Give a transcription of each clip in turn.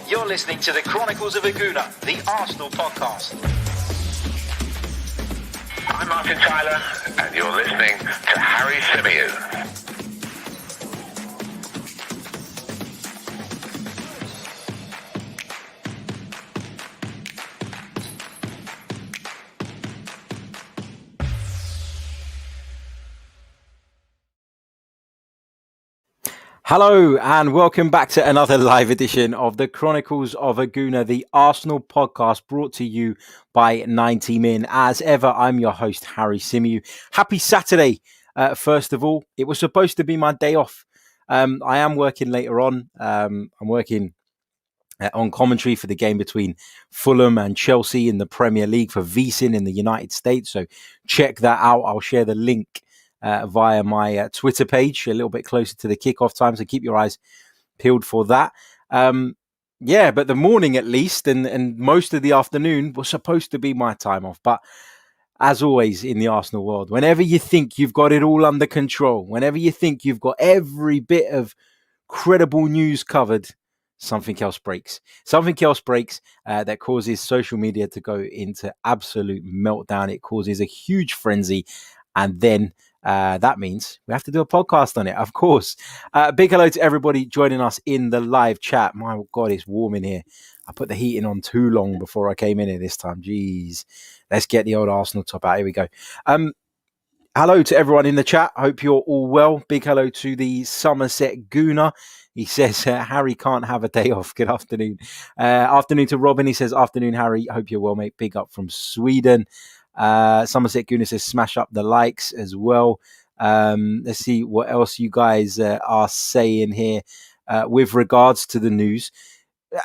You're listening to the Chronicles of a Gooner, the Arsenal podcast. I'm Martin Tyler, and you're listening to Harry Symeou. Hello and welcome back to another live edition of the Chronicles of a Gooner, the Arsenal podcast brought to you by 90 Min. As ever, I'm your host, Harry Symeou. Happy Saturday, first of all. It was supposed to be my day off. I am working later on. I'm working on commentary for the game between Fulham and Chelsea in the Premier League for VSIN in the United States. So check that out. I'll share the link via my Twitter page a little bit closer to the kickoff time, so keep your eyes peeled for that. But the morning at least and most of the afternoon was supposed to be my time off. But as always in the Arsenal world, whenever you think you've got it all under control, whenever you think you've got every bit of credible news covered, something else breaks. Something else breaks that causes social media to go into absolute meltdown. It causes a huge frenzy, and then that means we have to do a podcast on it, of course. Big hello to everybody joining us in the live chat. My God, it's warm in here. I put the heating on too long before I came in here this time. Jeez. Let's get the old Arsenal top out. Here we go. Hello to everyone in the chat. Hope you're all well. Big hello to the Somerset Gooner. He says, Harry can't have a day off. Good afternoon. Afternoon to Robin. He says, afternoon, Harry. Hope you're well, mate. Big up from Sweden. Somerset Gooner says smash up the likes as well. Let's see what else you guys are saying here with regards to the news.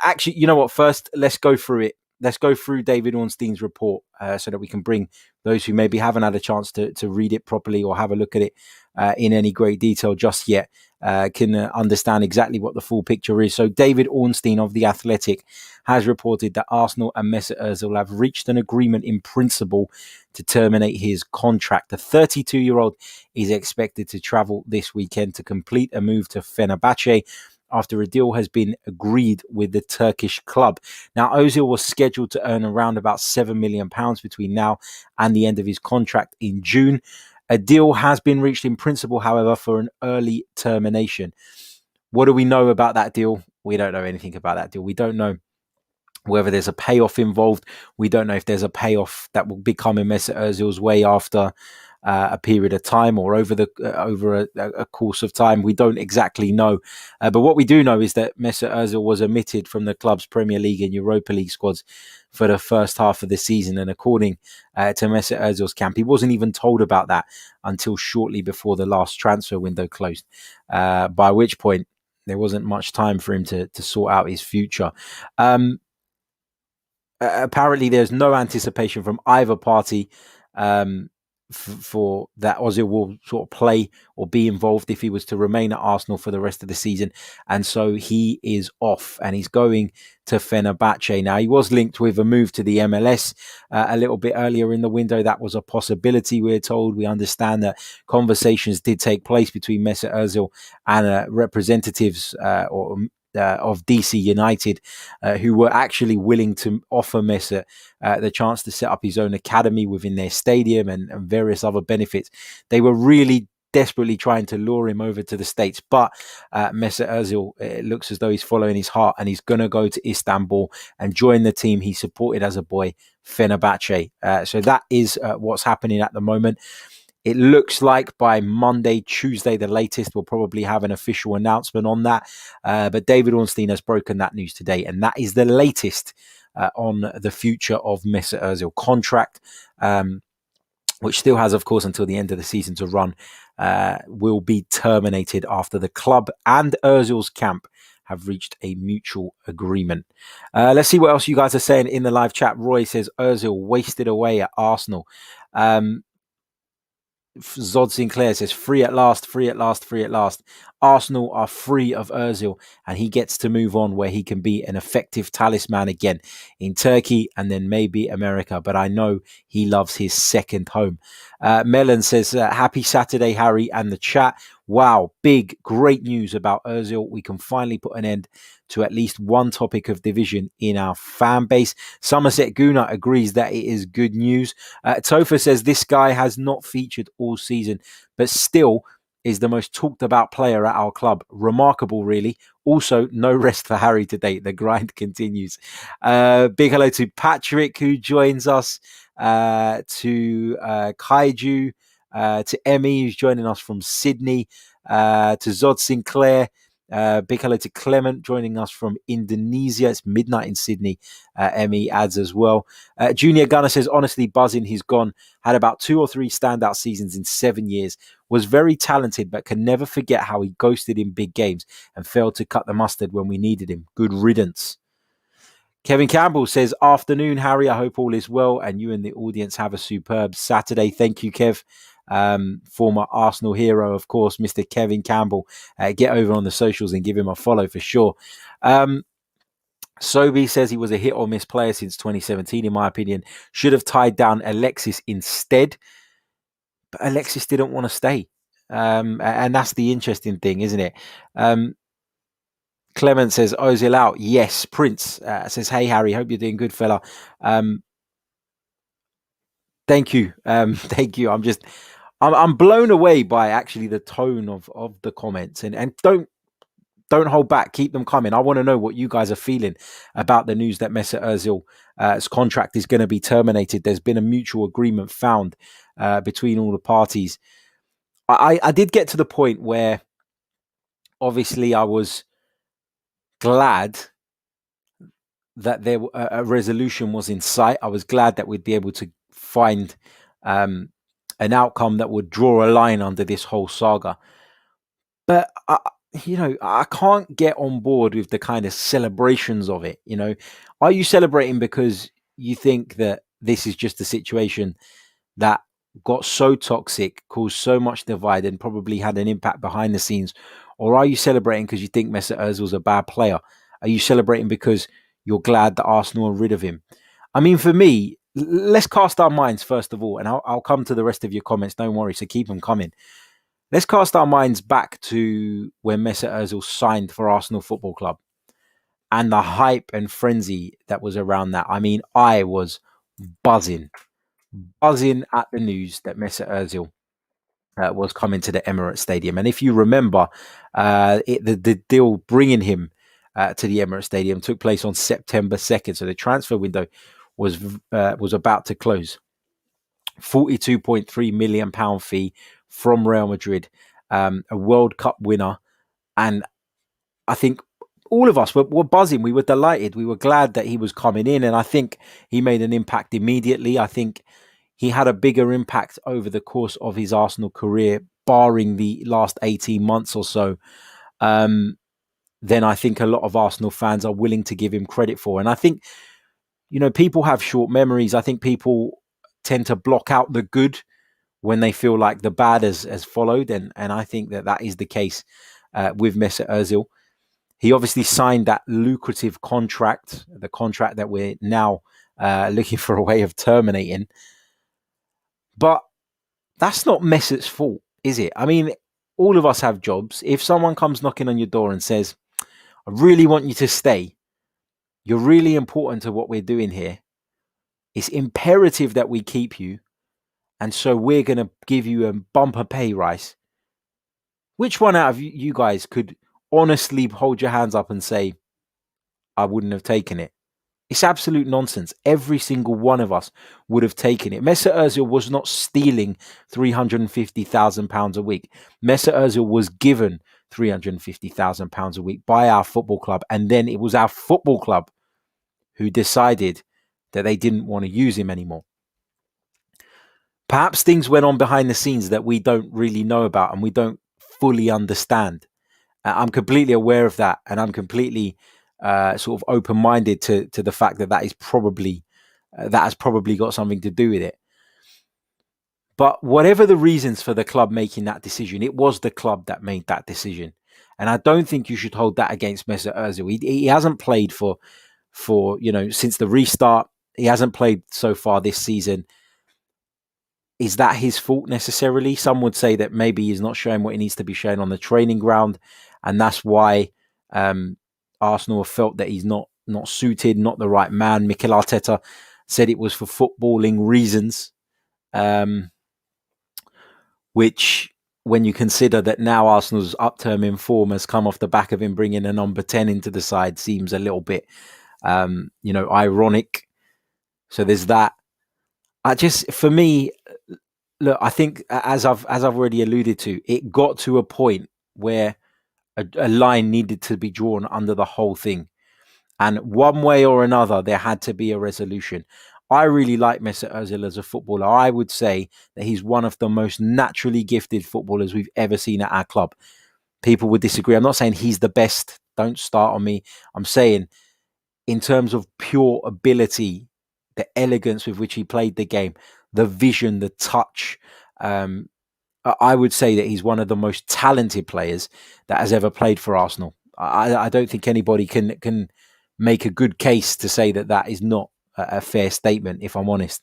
Actually, you know what? First, let's go through it. Let's go through David Ornstein's report so that we can bring those who maybe haven't had a chance to read it properly or have a look at it in any great detail just yet can understand exactly what the full picture is. So David Ornstein of The Athletic has reported that Arsenal and Mesut Ozil have reached an agreement in principle to terminate his contract. The 32-year-old is expected to travel this weekend to complete a move to Fenerbahce after a deal has been agreed with the Turkish club. Now, Ozil was scheduled to earn around about £7 million between now and the end of his contract in June. A deal has been reached in principle, however, for an early termination. What do we know about that deal? We don't know anything about that deal. We don't know whether there's a payoff involved. We don't know if there's a payoff that will be coming Mesut Ozil's way after a period of time or over a course of time. We don't exactly know. But what we do know is that Mesut Ozil was omitted from the club's Premier League and Europa League squads for the first half of the season. And according to Mesut Ozil's camp, he wasn't even told about that until shortly before the last transfer window closed, by which point there wasn't much time for him to sort out his future. Apparently, there's no anticipation from either party for that Ozil will sort of play or be involved if he was to remain at Arsenal for the rest of the season. And so he is off and he's going to Fenerbahce. Now, he was linked with a move to the MLS a little bit earlier in the window. That was a possibility, we're told. We understand that conversations did take place between Mesut Ozil and representatives of DC United, who were actually willing to offer Mesut the chance to set up his own academy within their stadium and various other benefits. They were really desperately trying to lure him over to the States, but Mesut Ozil, it looks as though he's following his heart and he's going to go to Istanbul and join the team he supported as a boy, Fenerbahce. So that is what's happening at the moment. It looks like by Monday, Tuesday, the latest, we'll probably have an official announcement on that. But David Ornstein has broken that news today, and that is the latest on the future of Mesut Ozil contract, which still has, of course, until the end of the season to run, will be terminated after the club and Ozil's camp have reached a mutual agreement. Let's see what else you guys are saying in the live chat. Roy says Ozil wasted away at Arsenal. Zod Sinclair says, free at last, free at last, free at last. Arsenal are free of Ozil and he gets to move on where he can be an effective talisman again in Turkey and then maybe America. But I know he loves his second home. Melon says, happy Saturday, Harry and the chat. Wow, great news about Ozil. We can finally put an end to at least one topic of division in our fan base. Somerset Gooner agrees that it is good news. Topher says this guy has not featured all season, but still is the most talked about player at our club. Remarkable, really. Also, no rest for Harry today. The grind continues. Big hello to Patrick, who joins us, to Kaiju, to Emmy, who's joining us from Sydney, to Zod Sinclair. Big hello to Clement joining us from Indonesia. It's midnight in Sydney. Emmy adds as well. Junior Gunner says, honestly, buzzing. He's gone. Had about 2 or 3 standout seasons in 7 years. Was very talented, but can never forget how he ghosted in big games and failed to cut the mustard when we needed him. Good riddance. Kevin Campbell says, afternoon, Harry. I hope all is well and you and the audience have a superb Saturday. Thank you, Kev. Former Arsenal hero, of course, Mr. Kevin Campbell. Get over on the socials and give him a follow for sure. Sobi says he was a hit or miss player since 2017, in my opinion. Should have tied down Alexis instead. But Alexis didn't want to stay. And that's the interesting thing, isn't it? Clement says, Ozil out. Yes. Prince says, hey, Harry, hope you're doing good, fella. Thank you. Thank you. I'm blown away by actually the tone of the comments, and don't hold back. Keep them coming. I want to know what you guys are feeling about the news that Mesut Ozil's contract is going to be terminated. There's been a mutual agreement found between all the parties. I did get to the point where obviously I was glad that a resolution was in sight. I was glad that we'd be able to find an outcome that would draw a line under this whole saga. But I can't get on board with the kind of celebrations of it. Are you celebrating because you think that this is just a situation that got so toxic, caused so much divide, and probably had an impact behind the scenes? Or are you celebrating because you think Mesut Ozil's a bad player? Are you celebrating because you're glad that Arsenal are rid of him? I mean, for me, let's cast our minds first of all, and I'll come to the rest of your comments. Don't worry, so keep them coming. Let's cast our minds back to when Mesut Ozil signed for Arsenal Football Club and the hype and frenzy that was around that. I mean, I was buzzing at the news that Mesut Ozil was coming to the Emirates Stadium. And if you remember, the deal bringing him to the Emirates Stadium took place on September 2nd. So the transfer window was about to close. £42.3 million fee from Real Madrid, a World Cup winner. And I think all of us were buzzing. We were delighted. We were glad that he was coming in. And I think he made an impact immediately. I think he had a bigger impact over the course of his Arsenal career, barring the last 18 months or so, than I think a lot of Arsenal fans are willing to give him credit for. And I think, people have short memories. I think people tend to block out the good when they feel like the bad has followed. And I think that is the case with Mesut Ozil. He obviously signed that lucrative contract, the contract that we're now looking for a way of terminating. But that's not Mesut's fault, is it? I mean, all of us have jobs. If someone comes knocking on your door and says, I really want you to stay, you're really important to what we're doing here, it's imperative that we keep you, and so we're going to give you a bumper pay rise. Which one out of you guys could honestly hold your hands up and say, I wouldn't have taken it? It's absolute nonsense. Every single one of us would have taken it. Mesut Ozil was not stealing £350,000 a week. Mesut Ozil was given £350,000 a week by our football club. And then it was our football club who decided that they didn't want to use him anymore. Perhaps things went on behind the scenes that we don't really know about and we don't fully understand. I'm completely aware of that. And I'm completely sort of open-minded to the fact that has probably got something to do with it. But whatever the reasons for the club making that decision, it was the club that made that decision. And I don't think you should hold that against Mesut Ozil. He hasn't played for since the restart. He hasn't played so far this season. Is that his fault necessarily? Some would say that maybe he's not showing what he needs to be showing on the training ground, and that's why Arsenal have felt that he's not suited, not the right man. Mikel Arteta said it was for footballing reasons, which, when you consider that now Arsenal's upturn in form has come off the back of him bringing a number 10 into the side, seems a little bit, ironic. So there's that. For me, look, I think, as I've already alluded to, it got to a point where a line needed to be drawn under the whole thing. And one way or another, there had to be a resolution. I really like Mesut Ozil as a footballer. I would say that he's one of the most naturally gifted footballers we've ever seen at our club. People would disagree. I'm not saying he's the best. Don't start on me. I'm saying, in terms of pure ability, the elegance with which he played the game, the vision, the touch, I would say that he's one of the most talented players that has ever played for Arsenal. I don't think anybody can make a good case to say that that is not a fair statement, if I'm honest.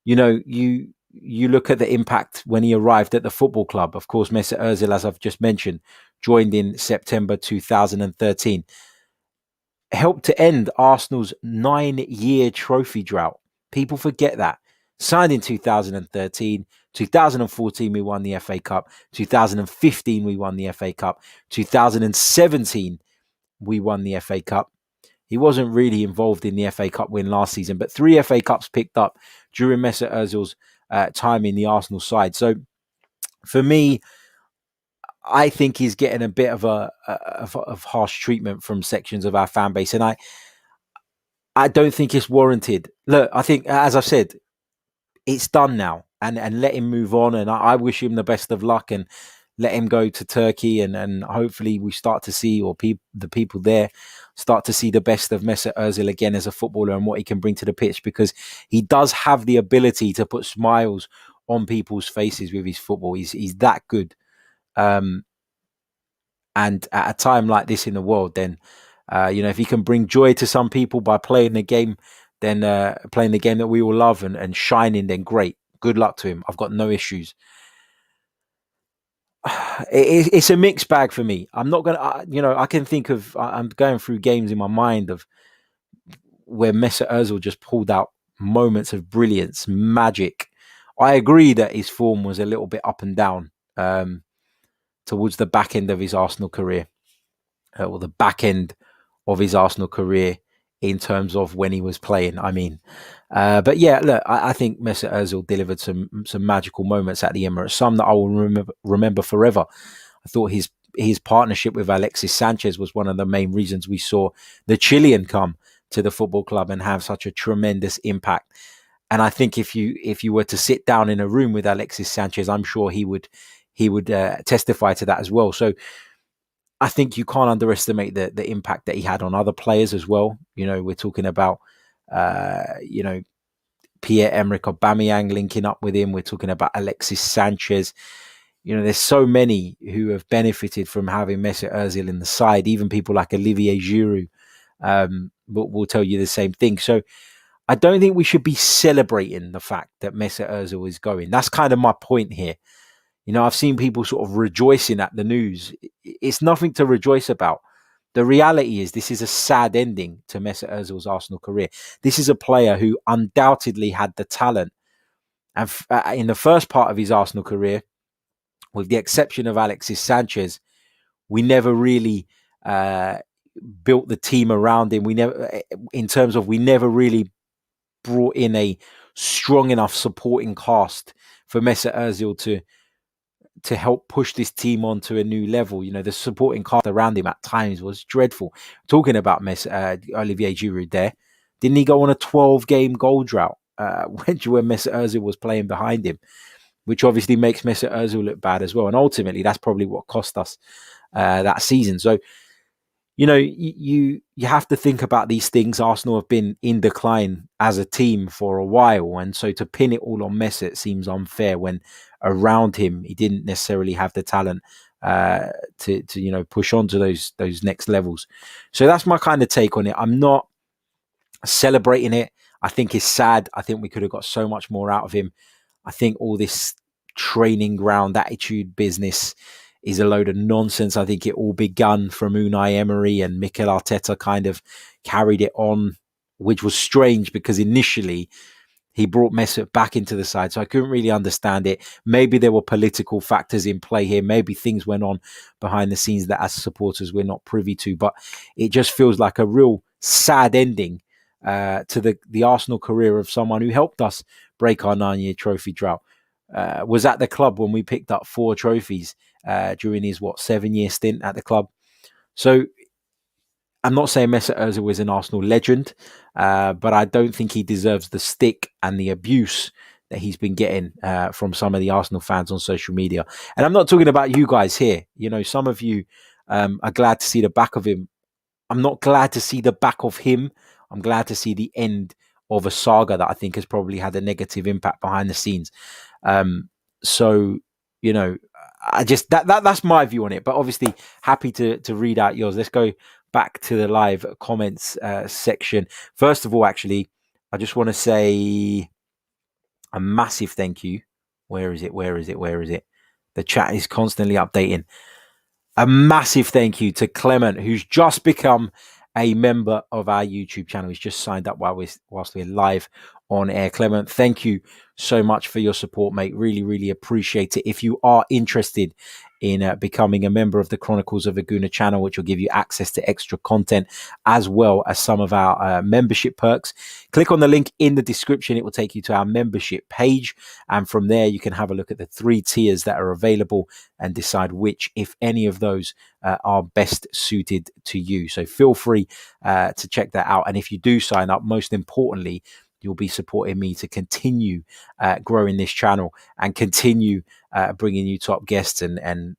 You look at the impact when he arrived at the football club. Of course, Mesut Ozil, as I've just mentioned, joined in September 2013. Helped to end Arsenal's 9-year trophy drought. People forget that. Signed in 2013, 2014 we won the FA Cup, 2015 we won the FA Cup, 2017 we won the FA Cup. He wasn't really involved in the FA Cup win last season, but 3 FA Cups picked up during Mesut Ozil's time in the Arsenal side. So for me, I think he's getting a bit of of harsh treatment from sections of our fan base, and I don't think it's warranted. Look, I think, as I've said, it's done now, and let him move on. And I wish him the best of luck, and let him go to Turkey, and hopefully we start to see, or the people there start to see the best of Mesut Ozil again as a footballer and what he can bring to the pitch, because he does have the ability to put smiles on people's faces with his football. He's that good. And at a time like this in the world, then, if he can bring joy to some people by playing the game, then playing the game that we all love and shining, then great. Good luck to him. I've got no issues. It's a mixed bag for me. I'm not going to, I can think of, I'm going through games in my mind of where Mesut Ozil just pulled out moments of brilliance, magic. I agree that his form was a little bit up and down towards the back end of his Arsenal career, or the back end of his Arsenal career in terms of when he was playing, I mean. But yeah, look, I think Mesut Ozil delivered some magical moments at the Emirates, some that I will remember forever. I thought his partnership with Alexis Sanchez was one of the main reasons we saw the Chilean come to the football club and have such a tremendous impact. And I think if you were to sit down in a room with Alexis Sanchez, I'm sure he would testify to that as well. So I think you can't underestimate the impact that he had on other players as well. We're talking about Pierre-Emerick Aubameyang linking up with him. We're talking about Alexis Sanchez. There's so many who have benefited from having Mesut Ozil in the side. Even people like Olivier Giroud will tell you the same thing. So I don't think we should be celebrating the fact that Mesut Ozil is going. That's kind of my point here. I've seen people sort of rejoicing at the news. It's nothing to rejoice about. The reality is this is a sad ending to Mesut Ozil's Arsenal career. This is a player who undoubtedly had the talent. And in the first part of his Arsenal career, with the exception of Alexis Sanchez, we never really built the team around him. We never really brought in a strong enough supporting cast for Mesut Ozil to help push this team onto a new level. The supporting cast around him at times was dreadful. Talking about Olivier Giroud there, didn't he go on a 12-game goal drought when Mesut Ozil was playing behind him, which obviously makes Mesut Ozil look bad as well. And ultimately, that's probably what cost us that season. So, you have to think about these things. Arsenal have been in decline as a team for a while, and so to pin it all on Mesut seems unfair when around him he didn't necessarily have the talent to push on to those next levels. So that's my kind of take on it. I'm not celebrating it. I think it's sad. I think we could have got so much more out of him. I think all this training ground attitude business is a load of nonsense. I think it all begun from Unai Emery, and Mikel Arteta kind of carried it on, which was strange because initially he brought Mesut back into the side. So I couldn't really understand it. Maybe there were political factors in play here. Maybe things went on behind the scenes that as supporters we're not privy to. But it just feels like a real sad ending to the Arsenal career of someone who helped us break our 9-year trophy drought. Was at the club when we picked up 4 trophies during his 7-year stint at the club. So I'm not saying Mesut Ozil is an Arsenal legend, but I don't think he deserves the stick and the abuse that he's been getting from some of the Arsenal fans on social media. And I'm not talking about you guys here. You know, some of you are glad to see the back of him. I'm not glad to see the back of him. I'm glad to see the end of a saga that I think has probably had a negative impact behind the scenes. So, you know, I just that's my view on it. But obviously, happy to read out yours. Let's go back to the live comments section. First of all, actually, I just want to say a massive thank you. Where is it? The chat is constantly updating. A massive thank you to Clement, who's just become a member of our YouTube channel. He's just signed up whilst we're live on air. Clement, thank you so much for your support, mate. Really, really appreciate it. If you are interested in becoming a member of the Chronicles of a Gooner channel, which will give you access to extra content as well as some of our membership perks, click on the link in the description. It will take you to our membership page, and from there you can have a look at the 3 tiers that are available and decide which, if any of those, are best suited to you. So feel free to check that out. And if you do sign up, most importantly, you'll be supporting me to continue growing this channel and continue bringing you top guests and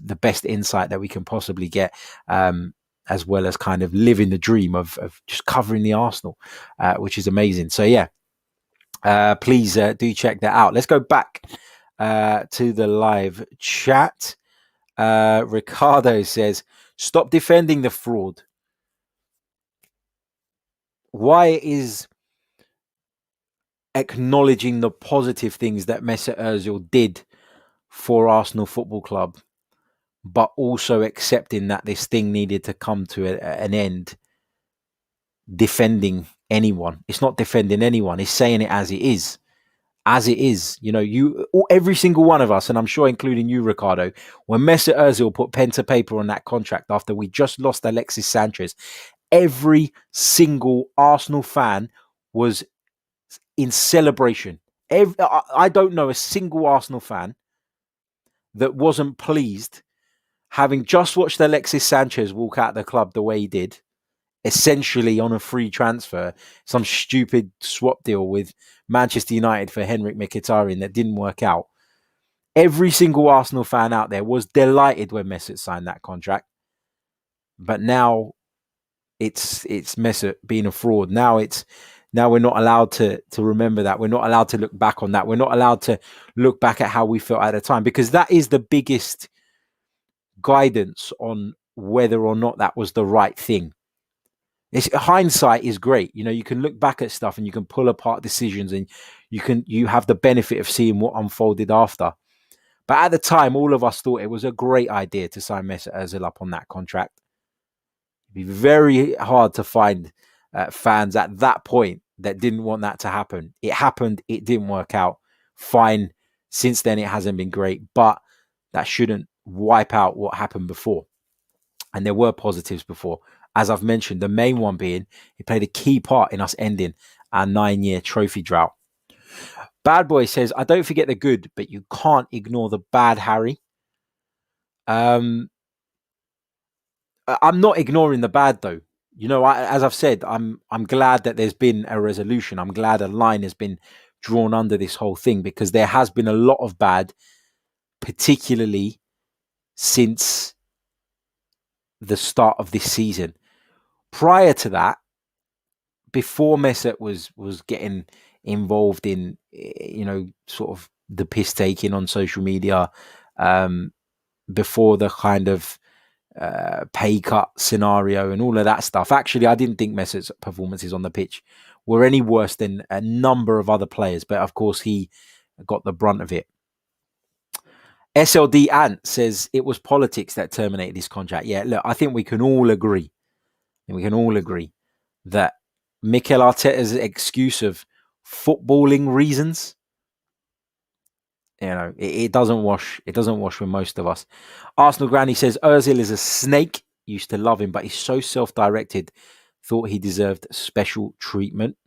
the best insight that we can possibly get, as well as kind of living the dream of just covering the Arsenal, which is amazing. So yeah, please do check that out. Let's go back to the live chat. Ricardo says, stop defending the fraud. Why is acknowledging the positive things that Mesut Ozil did for Arsenal Football Club, but also accepting that this thing needed to come to an end, defending anyone? It's not defending anyone. It's saying it as it is. As it is, you know, every single one of us, and I'm sure including you, Ricardo, when Mesut Ozil put pen to paper on that contract after we just lost Alexis Sanchez, every single Arsenal fan was in celebration. I don't know a single Arsenal fan that wasn't pleased, having just watched Alexis Sanchez walk out of the club the way he did, essentially on a free transfer, some stupid swap deal with Manchester United for Henrik Mkhitaryan that didn't work out. Every single Arsenal fan out there was delighted when Mesut signed that contract. But now it's Mesut being a fraud. Now we're not allowed to remember that. We're not allowed to look back on that. We're not allowed to look back at how we felt at the time, because that is the biggest guidance on whether or not that was the right thing. Hindsight is great. You know, you can look back at stuff and you can pull apart decisions, and you have the benefit of seeing what unfolded after. But at the time, all of us thought it was a great idea to sign Mesut Ozil up on that contract. It'd be very hard to find fans at that point that didn't want that to happen. It happened. It didn't work out. Fine. Since then, it hasn't been great, but that shouldn't wipe out what happened before. And there were positives before. As I've mentioned, the main one being he played a key part in us ending our 9-year trophy drought. Bad Boy says, I don't forget the good, but you can't ignore the bad, Harry. I'm not ignoring the bad, though. You know, as I've said, I'm glad that there's been a resolution. I'm glad a line has been drawn under this whole thing, because there has been a lot of bad, particularly since the start of this season. Prior to that, before Mesut was getting involved in, you know, sort of the piss taking on social media, before the kind of pay cut scenario and all of that stuff. Actually, I didn't think Mesut's performances on the pitch were any worse than a number of other players. But of course, he got the brunt of it. SLD Ant says it was politics that terminated his contract. Yeah, look, I think we can all agree. That Mikel Arteta's excuse of footballing reasons, it doesn't wash. It doesn't wash with most of us. Arsenal Granny says Ozil is a snake. Used to love him, but he's so self-directed. Thought he deserved special treatment.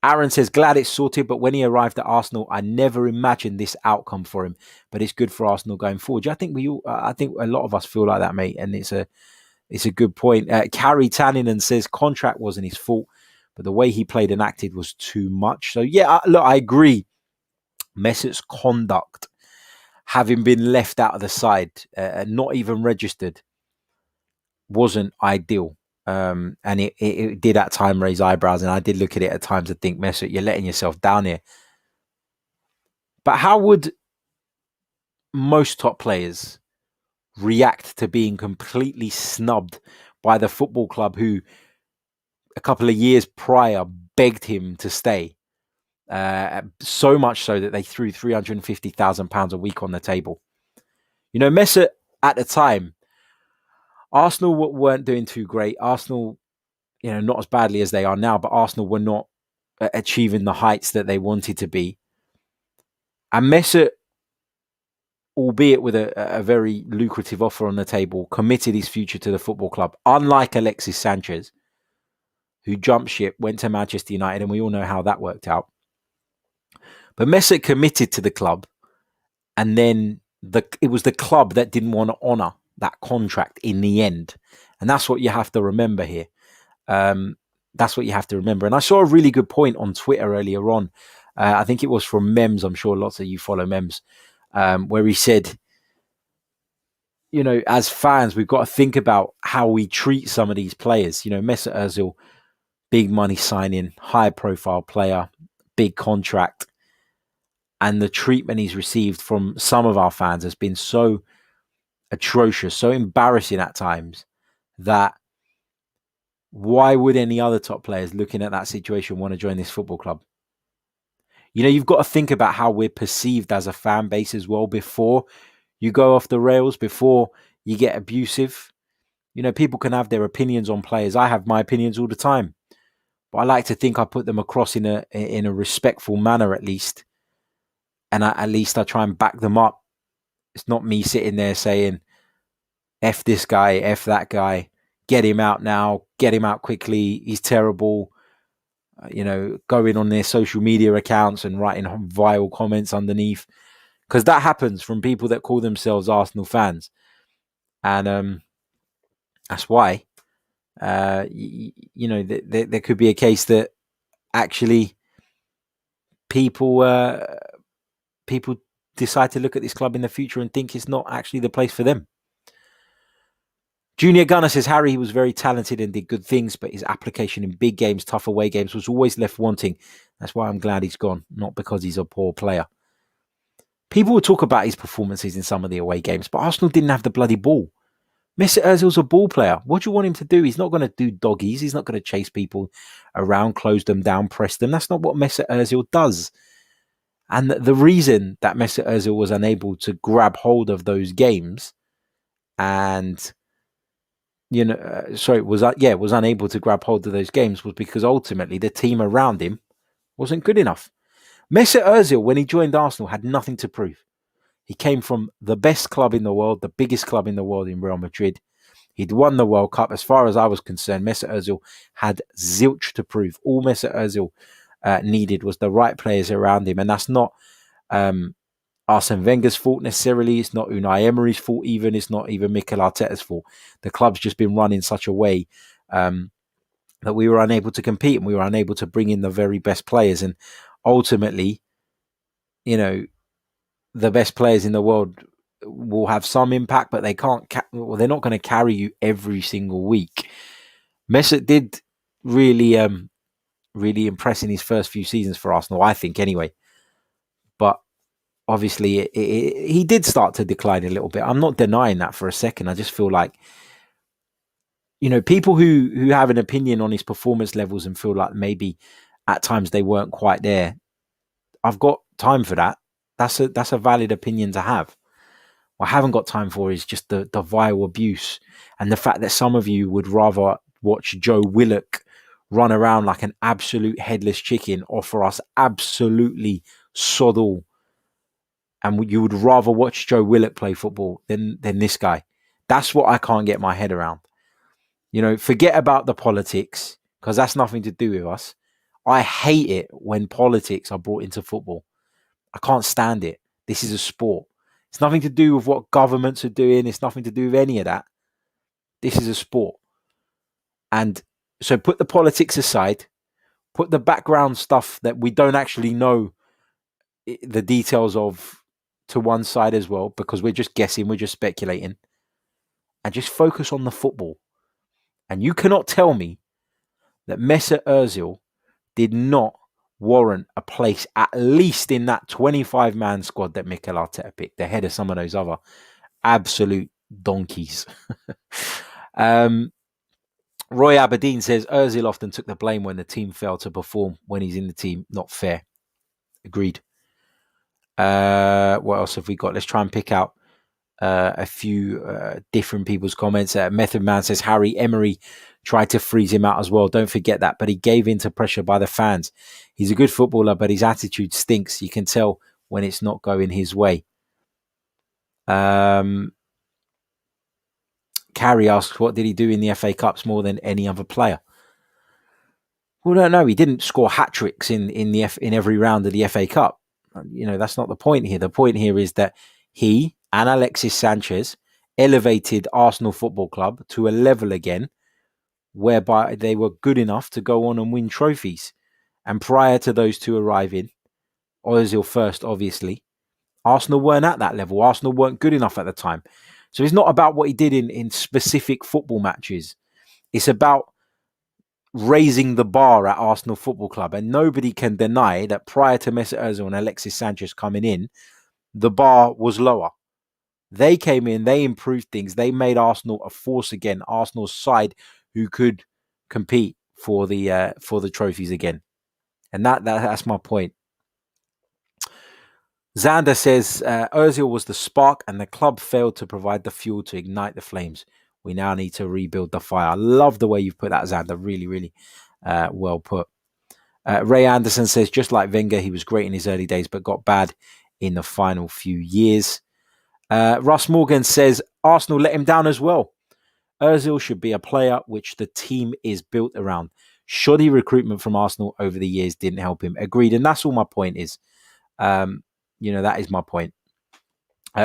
Aaron says, glad it's sorted, but when he arrived at Arsenal, I never imagined this outcome for him. But it's good for Arsenal going forward. I think I think a lot of us feel like that, mate, and it's a good point. Carrie Tanninen says contract wasn't his fault, but the way he played and acted was too much. So yeah, look, I agree. Mesut's conduct, having been left out of the side, not even registered, wasn't ideal. And it did at times raise eyebrows, and I did look at it at times and think, Mesut, you're letting yourself down here. But how would most top players react to being completely snubbed by the football club who a couple of years prior begged him to stay? So much so that they threw £350,000 a week on the table. Mesut at the time, Arsenal weren't doing too great. Arsenal, not as badly as they are now, but Arsenal were not achieving the heights that they wanted to be. And Mesut, albeit with a very lucrative offer on the table, committed his future to the football club. Unlike Alexis Sanchez, who jumped ship, went to Manchester United, and we all know how that worked out. But Mesut committed to the club, and then it was the club that didn't want to honour that contract in the end. And that's what you have to remember here. That's what you have to remember. And I saw a really good point on Twitter earlier on. I think it was from Mems. I'm sure lots of you follow Mems, where he said, as fans, we've got to think about how we treat some of these players. Mesut Ozil, big money signing, high profile player, big contract. And the treatment he's received from some of our fans has been so atrocious, so embarrassing at times, that why would any other top players looking at that situation want to join this football club? You've got to think about how we're perceived as a fan base as well before you go off the rails, before you get abusive. People can have their opinions on players. I have my opinions all the time, but I like to think I put them across in a respectful manner at least. And at least I try and back them up. It's not me sitting there saying, F this guy, F that guy, get him out now, get him out quickly, he's terrible. Going on their social media accounts and writing vile comments underneath. Because that happens from people that call themselves Arsenal fans. And that's why, there could be a case that actually people decide to look at this club in the future and think it's not actually the place for them. Junior Gunner says, Harry, he was very talented and did good things, but his application in big games, tough away games was always left wanting. That's why I'm glad he's gone, not because he's a poor player. People will talk about his performances in some of the away games, but Arsenal didn't have the bloody ball. Mesut Ozil's a ball player. What do you want him to do? He's not going to do doggies. He's not going to chase people around, close them down, press them. That's not what Mesut Ozil does. And the reason that Mesut Ozil was unable to grab hold of those games and was unable to grab hold of those games was because ultimately the team around him wasn't good enough. Mesut Ozil, when he joined Arsenal, had nothing to prove. He came from the best club in the world, the biggest club in the world in Real Madrid. He'd won the World Cup. As far as I was concerned, Mesut Ozil had zilch to prove. All Mesut Ozil needed was the right players around him. And that's not Arsene Wenger's fault necessarily. It's not Unai Emery's fault even. It's not even Mikel Arteta's fault. The club's just been run in such a way that we were unable to compete and we were unable to bring in the very best players. And ultimately, the best players in the world will have some impact, but they can't. They're not going to carry you every single week. Mesut did really impress in his first few seasons for Arsenal, I think, anyway. But obviously, he did start to decline a little bit. I'm not denying that for a second. I just feel like, people who have an opinion on his performance levels and feel like maybe at times they weren't quite there. I've got time for that. That's a valid opinion to have. What I haven't got time for is just the vile abuse and the fact that some of you would rather watch Joe Willock run around like an absolute headless chicken, offer us absolutely sod all, and you would rather watch Joe Willock play football than this guy. That's what I can't get my head around. Forget about the politics, because that's nothing to do with us. I hate it when politics are brought into football. I can't stand it. This is a sport. It's nothing to do with what governments are doing. It's nothing to do with any of that. This is a sport. And so put the politics aside, put the background stuff that we don't actually know the details of to one side as well, because we're just guessing, we're just speculating, and just focus on the football. And you cannot tell me that Mesut Ozil did not warrant a place at least in that 25-man squad that Mikel Arteta picked, ahead of some of those other absolute donkeys. Roy Aberdeen says Ozil often took the blame when the team failed to perform when he's in the team. Not fair. Agreed. What else have we got? Let's try and pick out a few different people's comments. Method Man says Harry Emery tried to freeze him out as well. Don't forget that. But he gave in to pressure by the fans. He's a good footballer, but his attitude stinks. You can tell when it's not going his way. Carrie asks, what did he do in the FA Cups more than any other player? Well, no, he didn't score hat-tricks in every round of the FA Cup. That's not the point here. The point here is that he and Alexis Sanchez elevated Arsenal Football Club to a level again whereby they were good enough to go on and win trophies. And prior to those two arriving, Ozil first, obviously, Arsenal weren't at that level. Arsenal weren't good enough at the time. So it's not about what he did in specific football matches. It's about raising the bar at Arsenal Football Club. And nobody can deny that prior to Mesut Ozil and Alexis Sanchez coming in, the bar was lower. They came in, they improved things. They made Arsenal a force again. Arsenal's side who could compete for the trophies again. And that's my point. Xander says Ozil was the spark and the club failed to provide the fuel to ignite the flames. We now need to rebuild the fire. I love the way you've put that, Xander. Really, really well put. Ray Anderson says, just like Wenger, he was great in his early days, but got bad in the final few years. Russ Morgan says, Arsenal let him down as well. Ozil should be a player which the team is built around. Shoddy recruitment from Arsenal over the years didn't help him. Agreed. And that's all my point is. That is my point.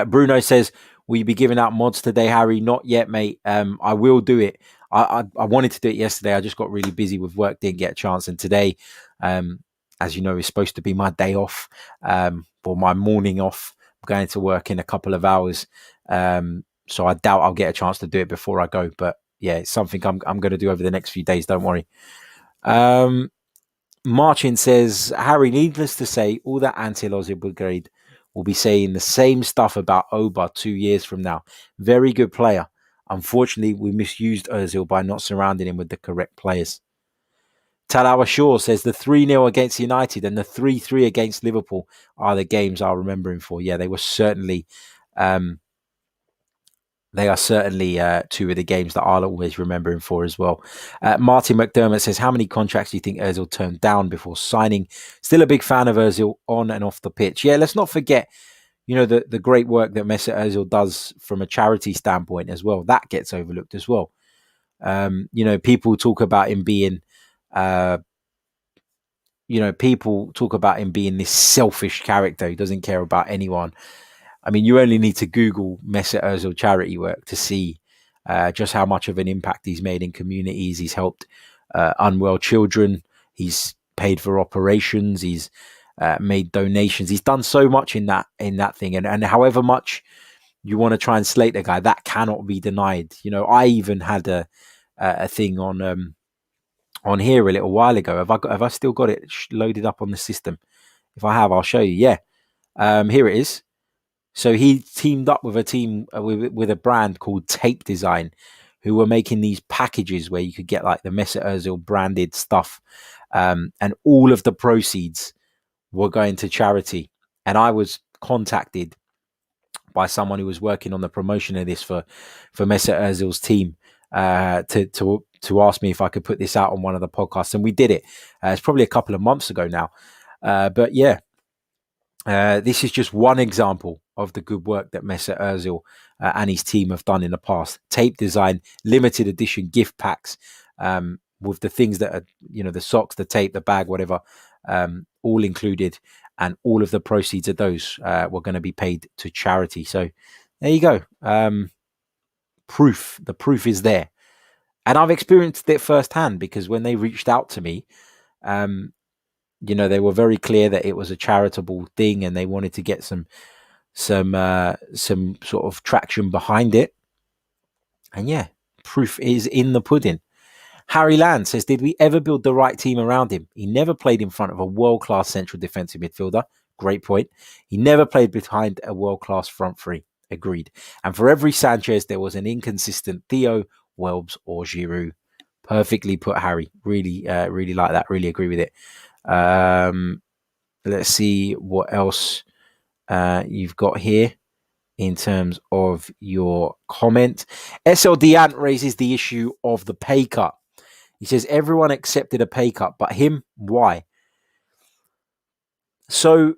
Bruno says, will you be giving out mods today, Harry? Not yet, mate. I will do it. I wanted to do it yesterday. I just got really busy with work, didn't get a chance. And today, as you know, is supposed to be my day off, or my morning off. I'm going to work in a couple of hours. So I doubt I'll get a chance to do it before I go. But yeah, it's something I'm going to do over the next few days. Don't worry. Marcin says, Harry, needless to say, all that anti-Ozil brigade will be saying the same stuff about Oba 2 years from now. Very good player. Unfortunately, we misused Ozil by not surrounding him with the correct players. Talawa Shaw says the 3-0 against United and the 3-3 against Liverpool are the games I'll remember him for. Yeah, they were certainly... They are certainly two of the games that I'll always remember him for as well. Martin McDermott says, how many contracts do you think Ozil turned down before signing? Still a big fan of Ozil on and off the pitch. Yeah, let's not forget, the great work that Mesut Ozil does from a charity standpoint as well. That gets overlooked as well. People talk about him being... people talk about him being this selfish character who doesn't care about anyone. I mean, you only need to Google Mesut Ozil charity work to see just how much of an impact he's made in communities. He's helped unwell children. He's paid for operations. He's made donations. He's done so much in that thing. And however much you want to try and slate the guy, that cannot be denied. I even had a thing on here a little while ago. Have I still got it loaded up on the system? If I have, I'll show you. Yeah, here it is. So he teamed up with a team with a brand called Tape Design, who were making these packages where you could get like the Mesut Ozil branded stuff, and all of the proceeds were going to charity. And I was contacted by someone who was working on the promotion of this for Mesut Ozil's team to ask me if I could put this out on one of the podcasts, and we did it. It's probably a couple of months ago now, but yeah, this is just one example of the good work that Mesut Ozil and his team have done in the past. Tape design, limited edition gift packs with the things that are, the socks, the tape, the bag, whatever, all included. And all of the proceeds of those were going to be paid to charity. So there you go. Proof. The proof is there. And I've experienced it firsthand, because when they reached out to me, they were very clear that it was a charitable thing and they wanted to get some sort of traction behind it. And yeah, proof is in the pudding. Harry Land says, did we ever build the right team around him? He never played in front of a world-class central defensive midfielder. Great point. He never played behind a world-class front three. Agreed. And for every Sanchez, there was an inconsistent Theo, Welbs or Giroud. Perfectly put, Harry. Really like that. Really agree with it. Let's see what else you've got here in terms of your comment. SL Diant raises the issue of the pay cut. He says everyone accepted a pay cut, but him, why? So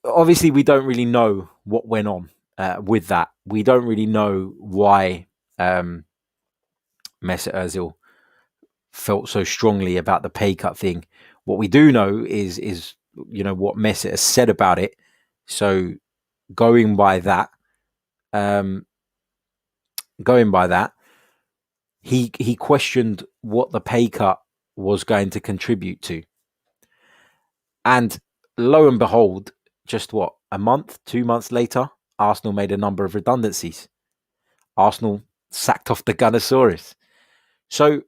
obviously we don't really know what went on with that. We don't really know why Mesut Ozil felt so strongly about the pay cut thing. What we do know is what Mesut has said about it. So going by that, he questioned what the pay cut was going to contribute to. And lo and behold, just a month, 2 months later, Arsenal made a number of redundancies. Arsenal sacked off the Gunnosaurus. So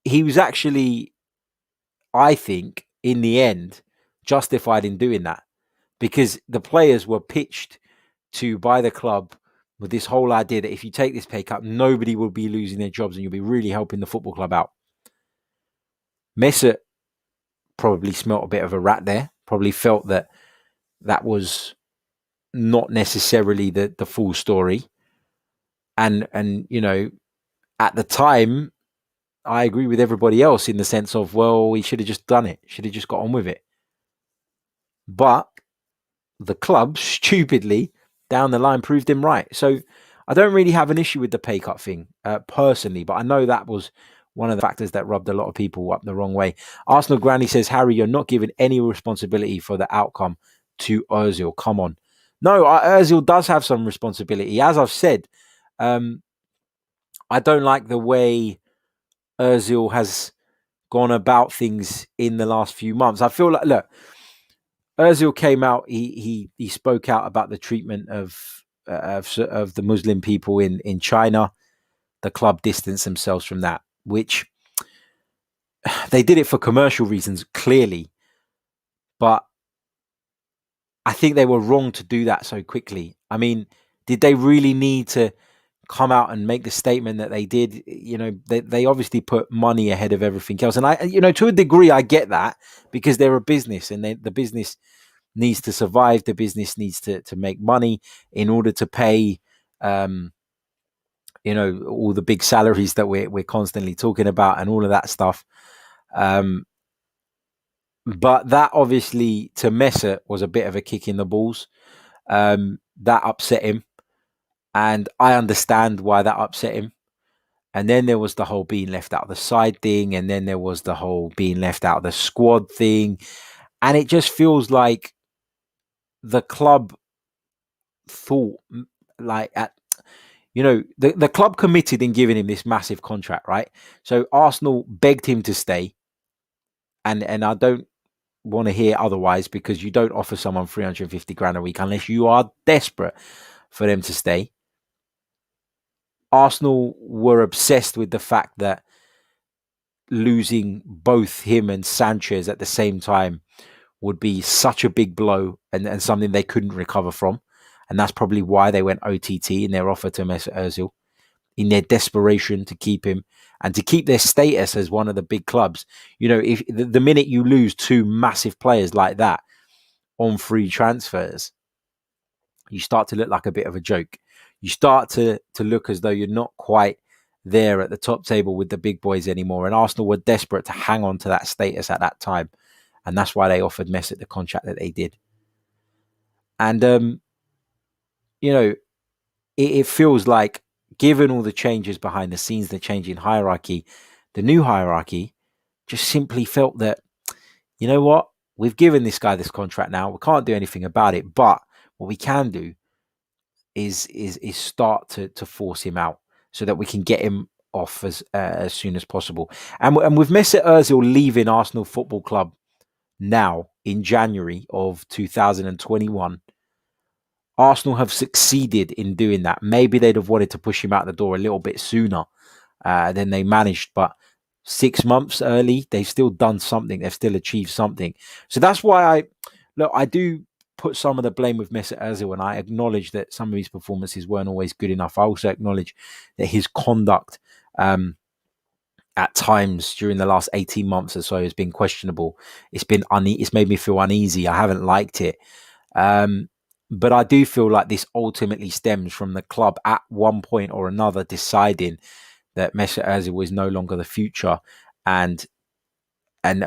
he was actually, I think, in the end, justified in doing that, because the players were pitched to by the club with this whole idea that if you take this pay cut, nobody will be losing their jobs and you'll be really helping the football club out. Mesut probably smelt a bit of a rat there, probably felt that was not necessarily the full story. And at the time, I agree with everybody else in the sense of, well, he should have just done it. Should have just got on with it. But the club, stupidly, down the line, proved him right. So I don't really have an issue with the pay cut thing personally, but I know that was one of the factors that rubbed a lot of people up the wrong way. Arsenal Granny says, Harry, you're not given any responsibility for the outcome to Ozil. Come on. No, Ozil does have some responsibility. As I've said, I don't like the way Ozil has gone about things in the last few months. I feel like, look, Ozil came out, he spoke out about the treatment of the Muslim people in China. The club distanced themselves from that, which they did it for commercial reasons, clearly. But I think they were wrong to do that so quickly. I mean, did they really need to come out and make the statement that they did? They obviously put money ahead of everything else. And to a degree, I get that, because they're a business and the business needs to survive. The business needs to make money in order to pay, all the big salaries that we're constantly talking about and all of that stuff. But that obviously to Mesut was a bit of a kick in the balls. That upset him. And I understand why that upset him. And then there was the whole being left out of the side thing. And then there was the whole being left out of the squad thing. And it just feels like the club thought the club committed in giving him this massive contract, right? So Arsenal begged him to stay. And I don't want to hear otherwise, because you don't offer someone 350 grand a week unless you are desperate for them to stay. Arsenal were obsessed with the fact that losing both him and Sanchez at the same time would be such a big blow and something they couldn't recover from. And that's probably why they went OTT in their offer to Mesut Ozil, in their desperation to keep him and to keep their status as one of the big clubs. If the minute you lose two massive players like that on free transfers, you start to look like a bit of a joke. You start to look as though you're not quite there at the top table with the big boys anymore. And Arsenal were desperate to hang on to that status at that time. And that's why they offered Mesut the contract that they did. And, it feels like, given all the changes behind the scenes, the change in hierarchy, the new hierarchy just simply felt that, you know what, we've given this guy this contract now. We can't do anything about it. But what we can do is start to force him out so that we can get him off as soon as possible. And with Mesut Ozil leaving Arsenal Football Club now in January of 2021, Arsenal have succeeded in doing that. Maybe they'd have wanted to push him out the door a little bit sooner than they managed, but 6 months early, they've still done something. They've still achieved something. So that's why I do put some of the blame with Mesut Ozil, and I acknowledge that some of his performances weren't always good enough. I also acknowledge that his conduct at times during the last 18 months or so has been questionable. It's made me feel uneasy. I haven't liked it. But I do feel like this ultimately stems from the club at one point or another deciding that Mesut Ozil was no longer the future and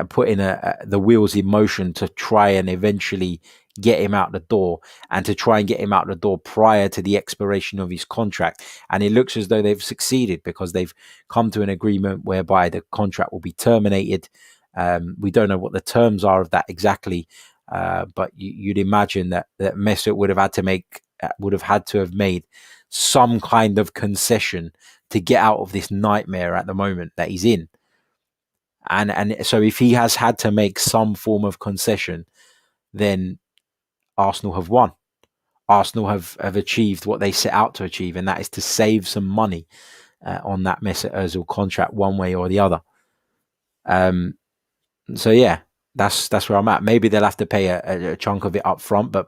putting the wheels in motion to try and eventually get him out the door, and to try and get him out the door prior to the expiration of his contract. And it looks as though they've succeeded, because they've come to an agreement whereby the contract will be terminated. We don't know what the terms are of that exactly, but you'd imagine that Mesut would have had to have made some kind of concession to get out of this nightmare at the moment that he's in. And so if he has had to make some form of concession, then Arsenal have won. Arsenal have achieved what they set out to achieve, and that is to save some money on that Mesut Ozil contract one way or the other. So yeah, that's where I'm at. Maybe they'll have to pay a chunk of it up front, but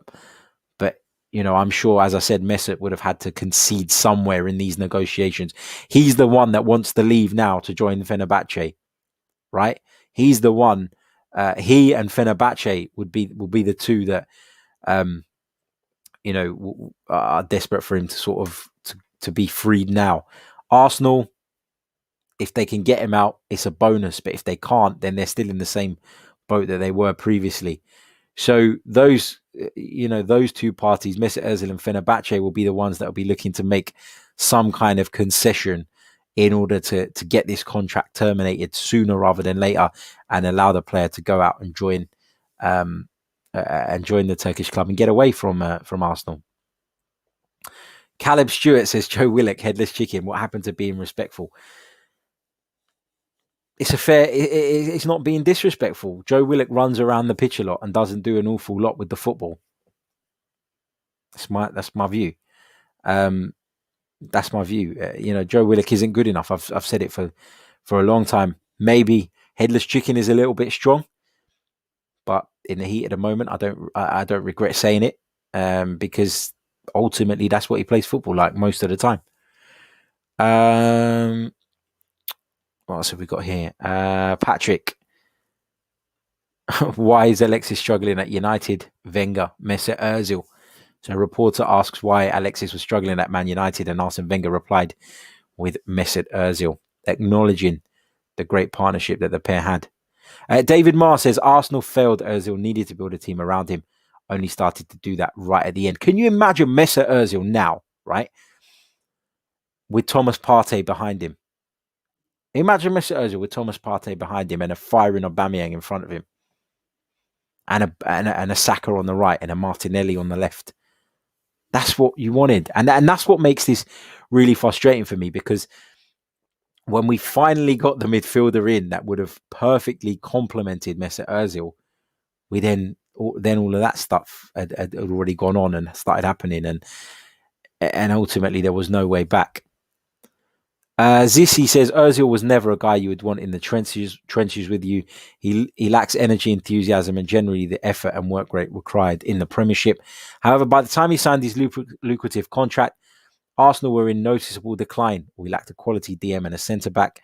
I'm sure, as I said, Mesut would have had to concede somewhere in these negotiations. He's the one that wants to leave now to join Fenerbahce, right? He's the one. He and Fenerbahce will be the two that are desperate for him to sort of to be freed now. Arsenal, if they can get him out, it's a bonus. But if they can't, then they're still in the same boat that they were previously. So those two parties, Mesut Ozil and Fenerbahce, will be the ones that will be looking to make some kind of concession in order to get this contract terminated sooner rather than later, and allow the player to go out and join the Turkish club and get away from Arsenal. Caleb Stewart says, Joe Willock, headless chicken. What happened to being respectful? It's not being disrespectful. Joe Willock runs around the pitch a lot and doesn't do an awful lot with the football. That's my view. That's my view. Joe Willock isn't good enough. I've said it for a long time. Maybe headless chicken is a little bit strong, but in the heat of the moment, I don't regret saying it, because ultimately that's what he plays football like most of the time. What else have we got here? Patrick. Why is Alexis struggling at United? Wenger, Mesut Ozil. So a reporter asks why Alexis was struggling at Man United, and Arsene Wenger replied with Mesut Ozil, acknowledging the great partnership that the pair had. David Marr says Arsenal failed Ozil, needed to build a team around him, only started to do that right at the end. Can you imagine Mesut Ozil now, right, with Thomas Partey behind him? Imagine Mesut Ozil with Thomas Partey behind him and a firing Aubameyang in front of him, and a Saka on the right and a Martinelli on the left. That's what you wanted, and that's what makes this really frustrating for me, because when we finally got the midfielder in that would have perfectly complemented Mesut Ozil, we then all of that stuff had already gone on and started happening, and ultimately there was no way back. Zissi says Ozil was never a guy you would want in the trenches with you. He lacks energy, enthusiasm, and generally the effort and work rate required in the Premiership. However, by the time he signed his lucrative contract, Arsenal were in noticeable decline. We lacked a quality DM and a centre-back.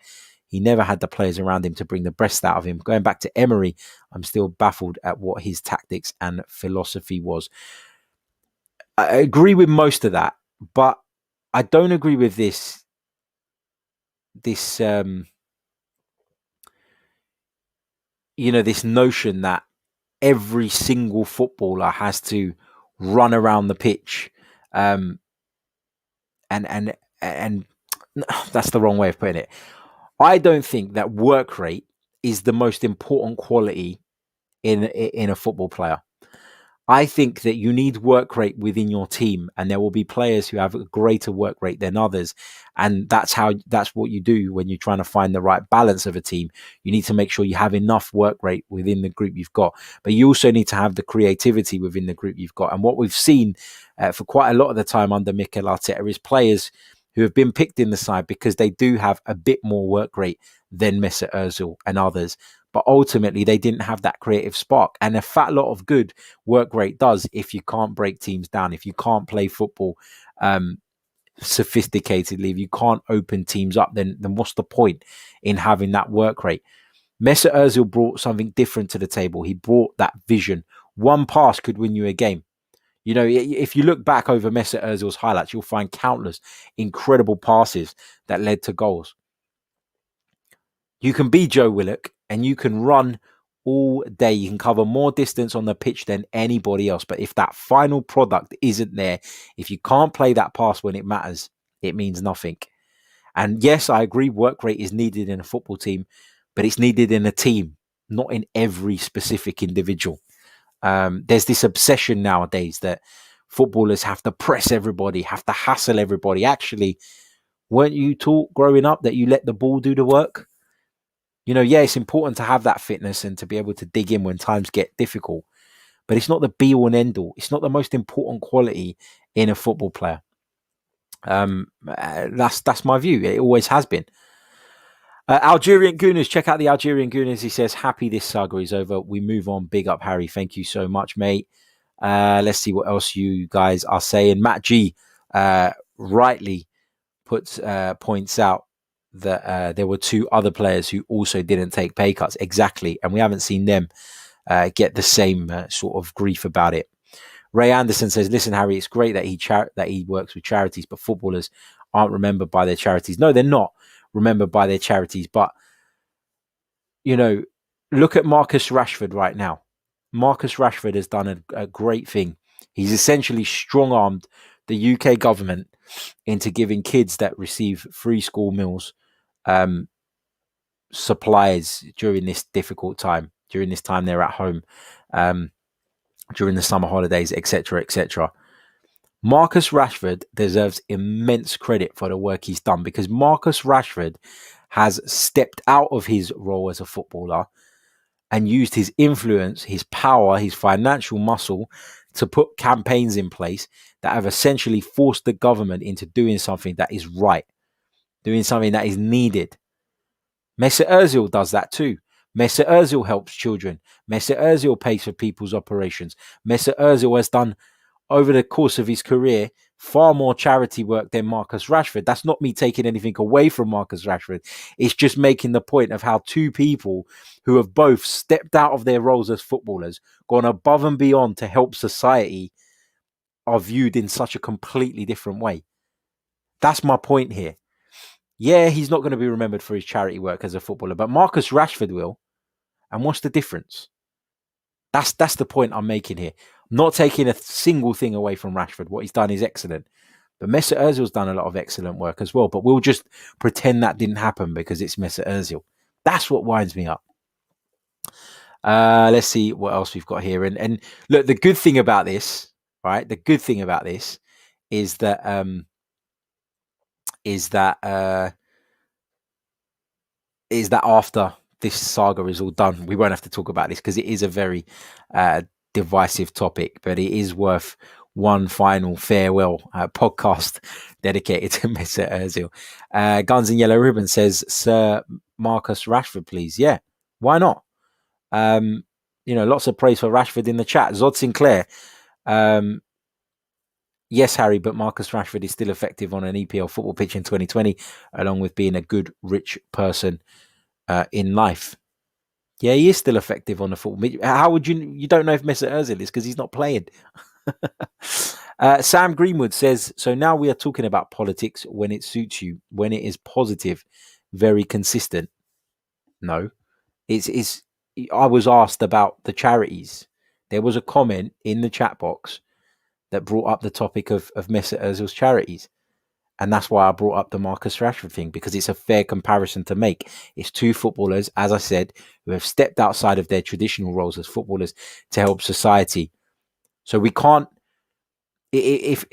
He never had the players around him to bring the best out of him. Going back to Emery, I'm still baffled at what his tactics and philosophy was. I agree with most of that, but I don't agree with this this notion that every single footballer has to run around the pitch, and that's the wrong way of putting it. I don't think that work rate is the most important quality in a football player. I think that you need work rate within your team, and there will be players who have a greater work rate than others. And that's what you do when you're trying to find the right balance of a team. You need to make sure you have enough work rate within the group you've got, but you also need to have the creativity within the group you've got. And what we've seen for quite a lot of the time under Mikel Arteta is players who have been picked in the side because they do have a bit more work rate than Mesut Ozil and others. But ultimately, they didn't have that creative spark. And a fat lot of good work rate does if you can't break teams down, if you can't play football sophisticatedly, if you can't open teams up, then what's the point in having that work rate? Mesut Ozil brought something different to the table. He brought that vision. One pass could win you a game. You know, if you look back over Mesut Ozil's highlights, you'll find countless incredible passes that led to goals. You can be Joe Willock and you can run all day. You can cover more distance on the pitch than anybody else. But if that final product isn't there, if you can't play that pass when it matters, it means nothing. And yes, I agree, work rate is needed in a football team, but it's needed in a team, not in every specific individual. There's this obsession nowadays that footballers have to press everybody, have to hassle everybody. Actually, weren't you taught growing up that you let the ball do the work? You know, yeah, it's important to have that fitness and to be able to dig in when times get difficult, but it's not the be all and end all. It's not the most important quality in a football player. That's my view. It always has been. Algerian Gooners, check out the Algerian Gooners. He says, happy this saga is over. We move on. Big up, Harry. Thank you so much, mate. Let's see what else you guys are saying. Matt G rightly points out that there were two other players who also didn't take pay cuts. Exactly. And we haven't seen them get the same sort of grief about it. Ray Anderson says, listen, Harry, it's great that he works with charities, but footballers aren't remembered by their charities. No, they're not remembered by their charities. But, you know, look at Marcus Rashford right now. Marcus Rashford has done a great thing. He's essentially strong-armed the UK government into giving kids that receive free school meals supplies during this difficult time, during this time they're at home, during the summer holidays, etc., etc. Marcus Rashford deserves immense credit for the work he's done, because Marcus Rashford has stepped out of his role as a footballer and used his influence, his power, his financial muscle to put campaigns in place that have essentially forced the government into doing something that is right, doing something that is needed. Mesut Ozil does that too. Mesut Ozil helps children. Mesut Ozil pays for people's operations. Mesut Ozil has done, over the course of his career, far more charity work than Marcus Rashford. That's not me taking anything away from Marcus Rashford. It's just making the point of how two people who have both stepped out of their roles as footballers, gone above and beyond to help society, are viewed in such a completely different way. That's my point here. Yeah, he's not going to be remembered for his charity work as a footballer, but Marcus Rashford will. And what's the difference? That's the point I'm making here. I'm not taking a single thing away from Rashford. What he's done is excellent. But Mesut Ozil's done a lot of excellent work as well. But we'll just pretend that didn't happen because it's Mesut Ozil. That's what winds me up. Let's see what else we've got here. And look, the good thing about this, right? The good thing about this is that after this saga is all done, we won't have to talk about this because it is a very divisive topic, but it is worth one final farewell podcast dedicated to Mesut Ozil. Guns and Yellow Ribbon says, Sir Marcus Rashford, please. Yeah, why not? Lots of praise for Rashford in the chat. Zod Sinclair, Yes, Harry, but Marcus Rashford is still effective on an EPL football pitch in 2020, along with being a good, rich person in life. Yeah, he is still effective on the football pitch. How would you don't know if Mesut Ozil is because he's not playing. Sam Greenwood says, so now we are talking about politics when it suits you, when it is positive, very consistent. No, it's I was asked about the charities. There was a comment in the chat box that brought up the topic of Mesut Ozil's charities. And that's why I brought up the Marcus Rashford thing, because it's a fair comparison to make. It's two footballers, as I said, who have stepped outside of their traditional roles as footballers to help society. So we can't, if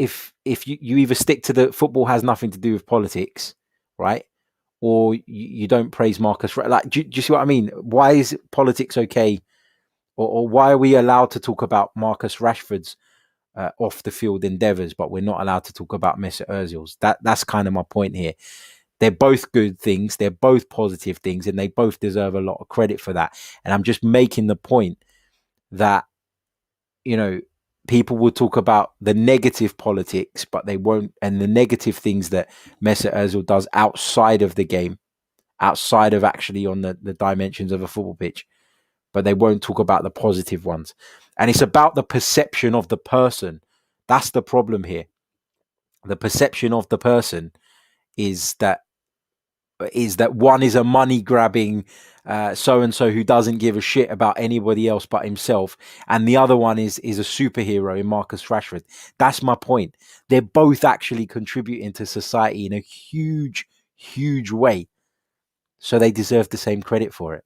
you either stick to the football has nothing to do with politics, right? Or you don't praise Marcus. Like, do you see what I mean? Why is politics okay? Or why are we allowed to talk about Marcus Rashford's off the field endeavors, but we're not allowed to talk about Mesut Ozil's? That's kind of my point here. They're both good things. They're both positive things, and they both deserve a lot of credit for that. And I'm just making the point that, you know, people will talk about the negative politics, but they won't, and the negative things that Mesut Ozil does outside of the game, outside of actually on the dimensions of a football pitch, but they won't talk about the positive ones. And it's about the perception of the person. That's the problem here. The perception of the person is that one is a money grabbing so-and-so who doesn't give a shit about anybody else but himself, and the other one is a superhero in Marcus Rashford. That's my point. They're both actually contributing to society in a huge, huge way, so they deserve the same credit for it.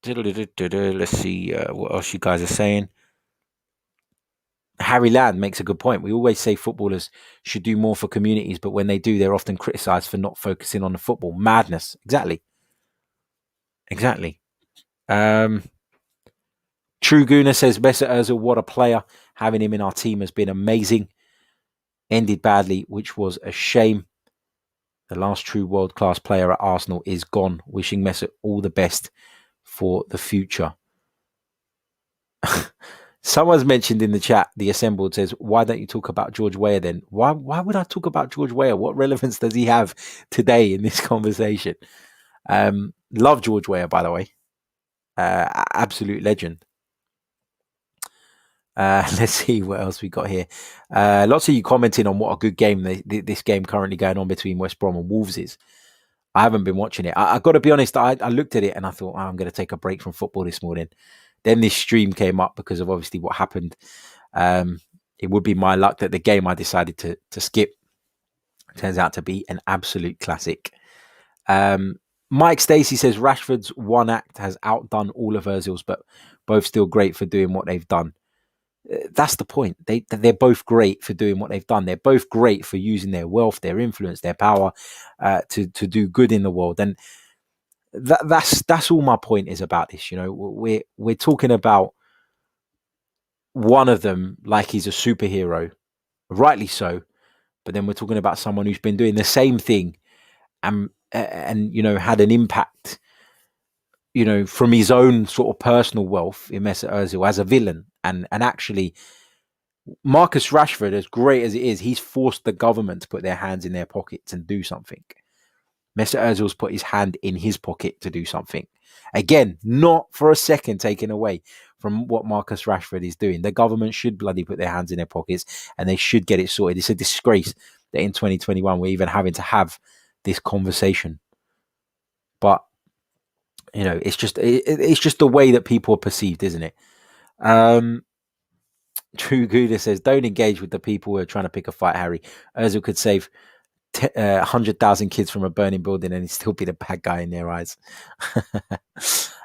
Let's see what else you guys are saying. Harry Land makes a good point. We always say footballers should do more for communities, but when they do, they're often criticised for not focusing on the football. Madness. Exactly. True Gooner says, Mesut Ozil, what a player. Having him in our team has been amazing. Ended badly, which was a shame. The last true world-class player at Arsenal is gone. Wishing Mesut all the best for the future. Someone's mentioned in the chat, the assembled says, why don't you talk about George Weah then? Why would I talk about George Weah? What relevance does he have today in this conversation? Love George Weah, by the way. Absolute legend. Let's see what else we got here. Lots of you commenting on what a good game this game currently going on between West Brom and Wolves is. I haven't been watching it. I got to be honest, I looked at it and I thought, I'm going to take a break from football this morning. Then this stream came up because of obviously what happened. It would be my luck that the game I decided to skip turns out to be an absolute classic. Mike Stacey says Rashford's one act has outdone all of Ozil's, but both still great for doing what they've done. That's the point. They're both great for doing what they've done. They're both great for using their wealth, their influence, their power to do good in the world. And that's all my point is about this. You know, we're talking about one of them like he's a superhero, rightly so, but then we're talking about someone who's been doing the same thing and you know, had an impact, you know, from his own sort of personal wealth in Mesut Ozil as a villain. And actually, Marcus Rashford, as great as it is, he's forced the government to put their hands in their pockets and do something. Mesut Ozil's put his hand in his pocket to do something. Again, not for a second taken away from what Marcus Rashford is doing. The government should bloody put their hands in their pockets and they should get it sorted. It's a disgrace that in 2021 we're even having to have this conversation. But, you know, it's just the way that people are perceived, isn't it? True Gouda says, don't engage with the people who are trying to pick a fight, Harry. Ozil could save 100,000 kids from a burning building and he'd still be the bad guy in their eyes.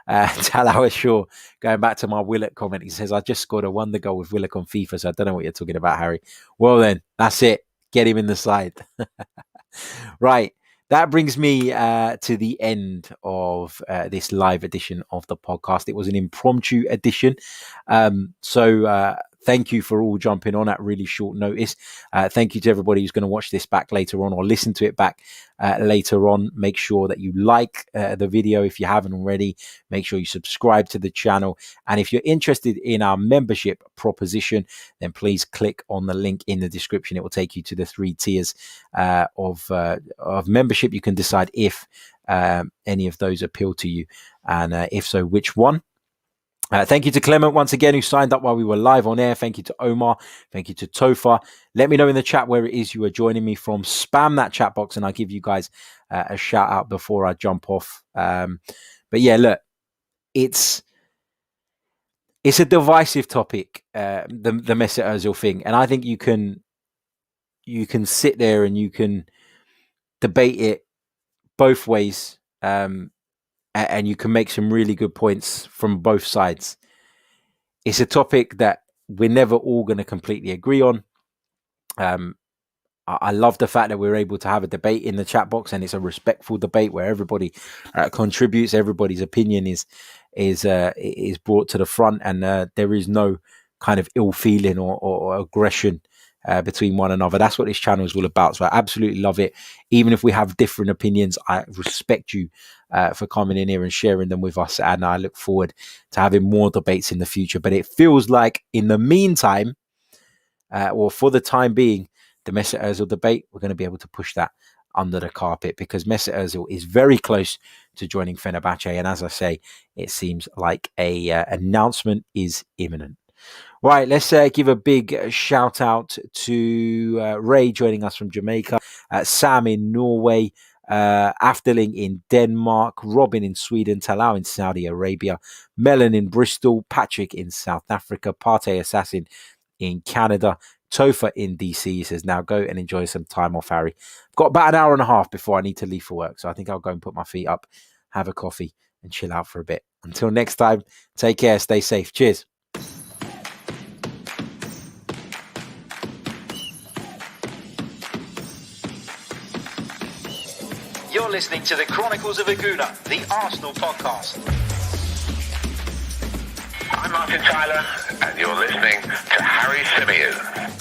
Talal Shaw, going back to my Willock comment, he says, I just scored a wonder goal with Willock on FIFA, so I don't know what you're talking about, Harry. Well then, that's it. Get him in the side. Right. That brings me to the end of this live edition of the podcast. It was an impromptu edition. So thank you for all jumping on at really short notice. Thank you to everybody who's going to watch this back later on or listen to it back later on. Make sure that you like the video if you haven't already. Make sure you subscribe to the channel. And if you're interested in our membership proposition, then please click on the link in the description. It will take you to the 3 tiers of membership. You can decide if any of those appeal to you, and if so, which one. Thank you to Clement once again, who signed up while we were live on air. Thank you to Omar. Thank you to Tofa. Let me know in the chat where it is you are joining me from. Spam that chat box and I'll give you guys a shout out before I jump off. But yeah, look, it's a divisive topic, the Mesut Ozil thing. And I think you can sit there and you can debate it both ways. And you can make some really good points from both sides. It's a topic that we're never all going to completely agree on. I love the fact that we're able to have a debate in the chat box, and it's a respectful debate where everybody contributes. Everybody's opinion is brought to the front, and there is no kind of ill feeling or aggression between one another. That's what this channel is all about. So I absolutely love it. Even if we have different opinions, I respect you for coming in here and sharing them with us, and I look forward to having more debates in the future. But it feels like in the meantime, or for the time being, the Mesut Ozil debate, we're going to be able to push that under the carpet, because Mesut Ozil is very close to joining Fenerbahce, and as I say, it seems like a announcement is imminent. Right, let's give a big shout out to Ray joining us from Jamaica, Sam in Norway, Afterling in Denmark, Robin in Sweden, Talau in Saudi Arabia, Melon in Bristol, Patrick in South Africa, Partey Assassin in Canada, Tofa in DC says, now go and enjoy some time off, Harry. I've got about an hour and a half before I need to leave for work, so I think I'll go and put my feet up, have a coffee and chill out for a bit. Until next time, take care, stay safe. Cheers. You're listening to the Chronicles of a Gooner, the Arsenal podcast. I'm Martin Tyler, and you're listening to Harry Symeou.